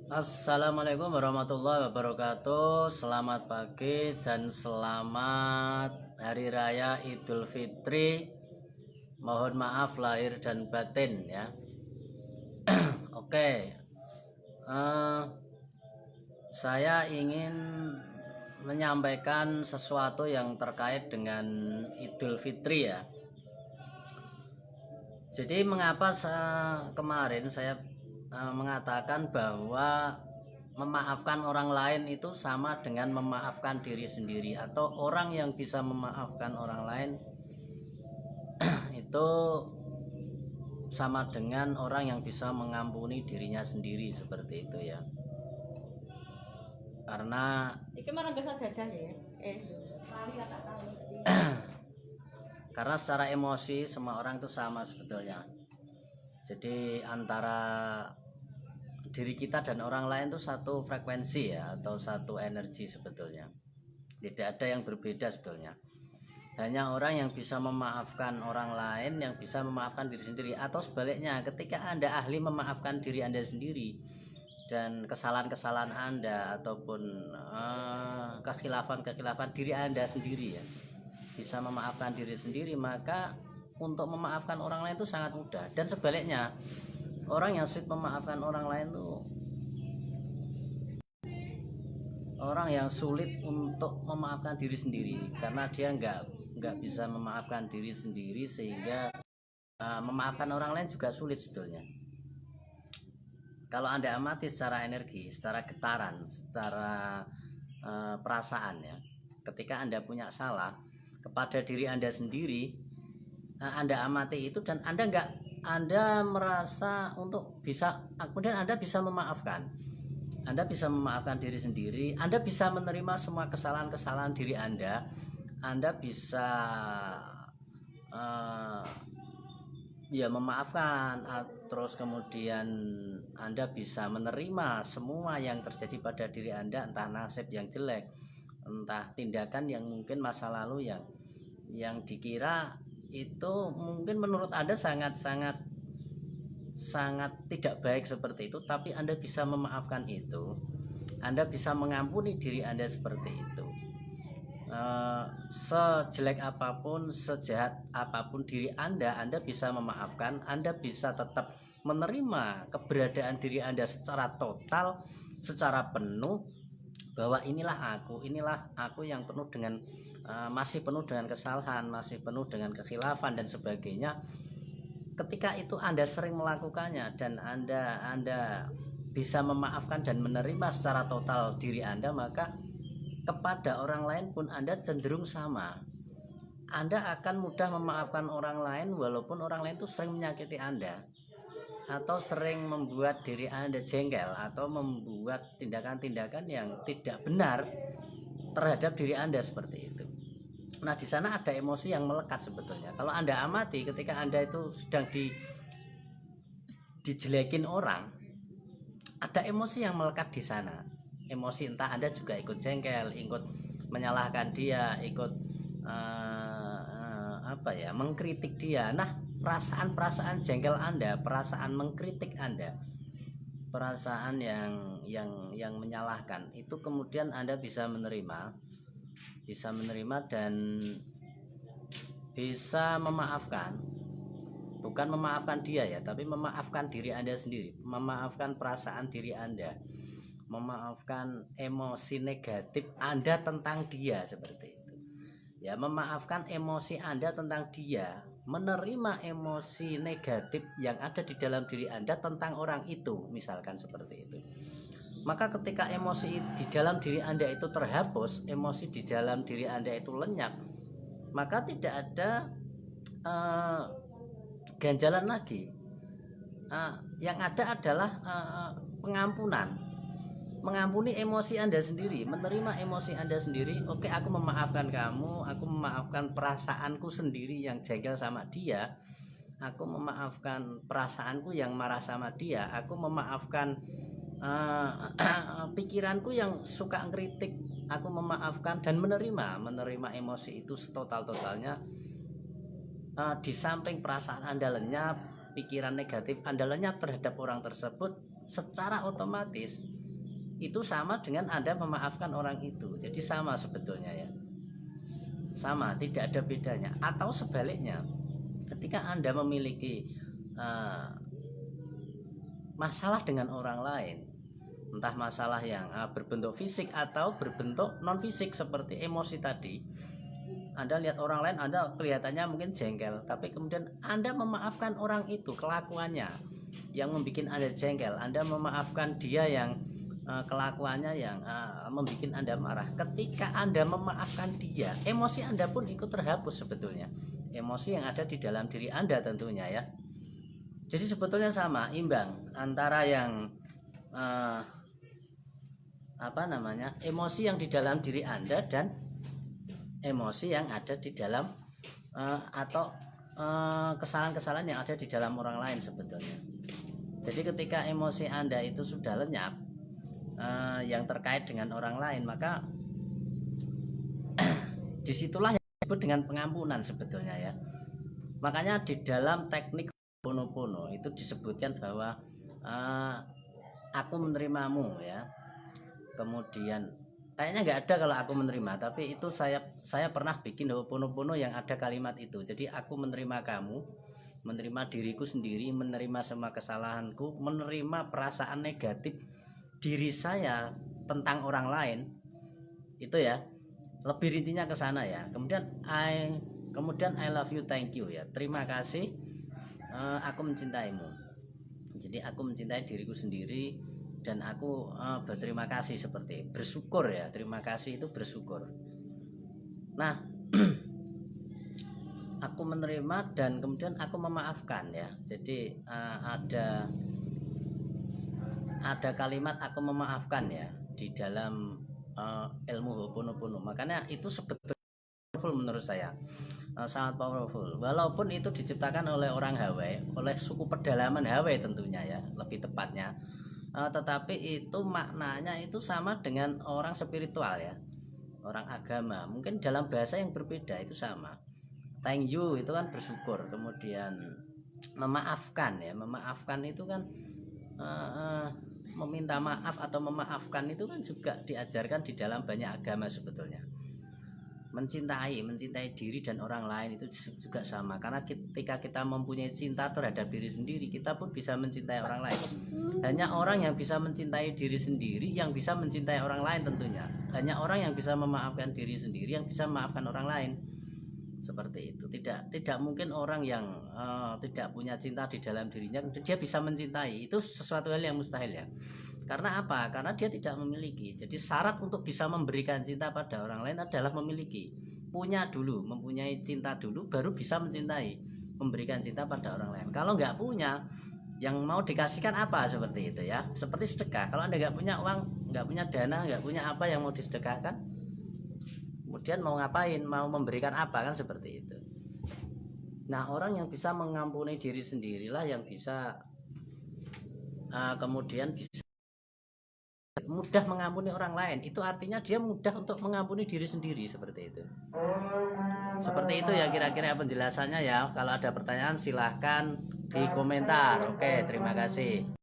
Assalamualaikum warahmatullahi wabarakatuh. Selamat pagi dan selamat Hari Raya Idul Fitri. Mohon maaf lahir dan batin ya. Oke, eh, saya ingin menyampaikan sesuatu yang terkait dengan Idul Fitri ya. Jadi mengapa kemarin saya mengatakan bahwa memaafkan orang lain itu sama dengan memaafkan diri sendiri, atau orang yang bisa memaafkan orang lain itu sama dengan orang yang bisa mengampuni dirinya sendiri, seperti itu ya. Karena karena secara emosi semua orang itu sama sebetulnya. Jadi antara diri kita dan orang lain itu satu frekuensi ya, atau satu energi sebetulnya. Tidak ada yang berbeda sebetulnya. Hanya orang yang bisa memaafkan orang lain yang bisa memaafkan diri sendiri, atau sebaliknya, ketika Anda ahli memaafkan diri Anda sendiri dan kesalahan-kesalahan Anda ataupun kekhilafan-kekhilafan diri Anda sendiri ya, bisa memaafkan diri sendiri, maka untuk memaafkan orang lain itu sangat mudah. Dan sebaliknya, orang yang sulit memaafkan orang lain itu orang yang sulit untuk memaafkan diri sendiri, karena dia nggak bisa memaafkan diri sendiri, sehingga memaafkan orang lain juga sulit sebetulnya. Kalau Anda amati secara energi, secara getaran, secara perasaan ya, ketika Anda punya salah kepada diri Anda sendiri, Anda amati itu dan Anda merasa untuk bisa, kemudian Anda bisa memaafkan. Anda bisa memaafkan diri sendiri, Anda bisa menerima semua kesalahan-kesalahan diri Anda. Anda bisa ya memaafkan, terus kemudian Anda bisa menerima semua yang terjadi pada diri Anda, entah nasib yang jelek, entah tindakan yang mungkin masa lalu yang dikira itu mungkin menurut Anda sangat tidak baik seperti itu, tapi Anda bisa memaafkan itu. Anda bisa mengampuni diri Anda seperti itu. Sejelek apapun, sejahat apapun diri Anda bisa memaafkan. Anda bisa tetap menerima keberadaan diri Anda secara total, secara penuh, bahwa inilah aku yang penuh dengan masih penuh dengan kesalahan, masih penuh dengan kekhilafan dan sebagainya. Ketika itu Anda sering melakukannya dan Anda bisa memaafkan dan menerima secara total diri Anda, maka kepada orang lain pun Anda cenderung sama. Anda akan mudah memaafkan orang lain walaupun orang lain itu sering menyakiti Anda, atau sering membuat diri Anda jengkel, atau membuat tindakan-tindakan yang tidak benar terhadap diri Anda seperti itu. Nah, di sana ada emosi yang melekat sebetulnya. Kalau Anda amati, ketika Anda itu sedang dijelekin orang, ada emosi yang melekat di sana. Emosi entah Anda juga ikut jengkel, ikut menyalahkan dia, ikut mengkritik dia. Nah, perasaan jengkel Anda, perasaan mengkritik Anda, perasaan yang menyalahkan itu, kemudian Anda bisa menerima dan bisa memaafkan. Bukan memaafkan dia ya, tapi memaafkan diri Anda sendiri, memaafkan perasaan diri Anda, memaafkan emosi negatif Anda tentang dia, seperti itu ya. Memaafkan emosi Anda tentang dia, menerima emosi negatif yang ada di dalam diri Anda tentang orang itu, misalkan seperti itu. Maka ketika emosi di dalam diri Anda itu terhapus, emosi di dalam diri Anda itu lenyap, maka tidak ada ganjalan lagi. Yang ada adalah pengampunan, mengampuni emosi Anda sendiri, menerima emosi Anda sendiri. Oke, aku memaafkan kamu, aku memaafkan perasaanku sendiri yang jengkel sama dia, aku memaafkan perasaanku yang marah sama dia, aku memaafkan pikiranku yang suka ngeritik, aku memaafkan dan menerima emosi itu setotal-totalnya. Di samping perasaan Anda lenyap, pikiran negatif Anda lenyap terhadap orang tersebut, secara otomatis itu sama dengan Anda memaafkan orang itu. Jadi sama sebetulnya ya, sama, tidak ada bedanya. Atau sebaliknya, ketika Anda memiliki masalah dengan orang lain, entah masalah yang berbentuk fisik atau berbentuk non fisik seperti emosi tadi, Anda lihat orang lain, Anda kelihatannya mungkin jengkel, tapi kemudian Anda memaafkan orang itu, kelakuannya yang membuat Anda jengkel, Anda memaafkan dia yang kelakuannya yang membuat Anda marah. Ketika Anda memaafkan dia, emosi Anda pun ikut terhapus sebetulnya, emosi yang ada di dalam diri Anda tentunya ya. Jadi sebetulnya sama, imbang antara yang emosi yang di dalam diri Anda dan emosi yang ada di dalam atau kesalahan-kesalahan yang ada di dalam orang lain sebetulnya. Jadi ketika emosi Anda itu sudah lenyap yang terkait dengan orang lain, maka disitulah yang disebut dengan pengampunan sebetulnya ya. Makanya di dalam teknik Ho'oponopono itu disebutkan bahwa aku menerimamu ya. Kemudian kayaknya nggak ada kalau aku menerima, tapi itu saya pernah bikin Ho'oponopono yang ada kalimat itu. Jadi aku menerima kamu, menerima diriku sendiri, menerima semua kesalahanku, menerima perasaan negatif diri saya tentang orang lain. Itu ya, lebih rincinya ke sana ya. Kemudian I love you, thank you ya. Terima kasih, aku mencintaimu. Jadi aku mencintai diriku sendiri dan aku berterima kasih, seperti bersyukur ya. Terima kasih itu bersyukur. Nah, aku menerima dan kemudian aku memaafkan ya. Jadi ada kalimat aku memaafkan ya di dalam ilmu Ho'oponopono. Makanya itu sebetulnya menurut saya sangat powerful, walaupun itu diciptakan oleh orang Hawaii, oleh suku pedalaman Hawaii tentunya ya, lebih tepatnya, tetapi itu maknanya itu sama dengan orang spiritual ya, orang agama, mungkin dalam bahasa yang berbeda itu sama. Thank you itu kan bersyukur, kemudian memaafkan ya, memaafkan itu kan meminta maaf atau memaafkan itu kan juga diajarkan di dalam banyak agama sebetulnya. Mencintai diri dan orang lain itu juga sama, karena ketika kita mempunyai cinta terhadap diri sendiri, kita pun bisa mencintai orang lain. Hanya orang yang bisa mencintai diri sendiri yang bisa mencintai orang lain tentunya. Hanya orang yang bisa memaafkan diri sendiri yang bisa memaafkan orang lain. Seperti itu. Tidak mungkin orang yang tidak punya cinta di dalam dirinya dia bisa mencintai. Itu sesuatu hal yang mustahil ya. Karena apa? Karena dia tidak memiliki. Jadi syarat untuk bisa memberikan cinta pada orang lain adalah memiliki, punya dulu, mempunyai cinta dulu, baru bisa mencintai, memberikan cinta pada orang lain. Kalau nggak punya, yang mau dikasihkan apa, seperti itu ya. Seperti sedekah. Kalau Anda nggak punya uang, nggak punya dana, nggak punya apa yang mau disedekahkan, kemudian mau ngapain, mau memberikan apa, kan seperti itu. Nah, orang yang bisa mengampuni diri sendirilah yang bisa kemudian bisa mudah mengampuni orang lain. Itu artinya dia mudah untuk mengampuni diri sendiri, seperti itu. Seperti itu ya kira-kira penjelasannya ya. Kalau ada pertanyaan silahkan di komentar. Oke, terima kasih.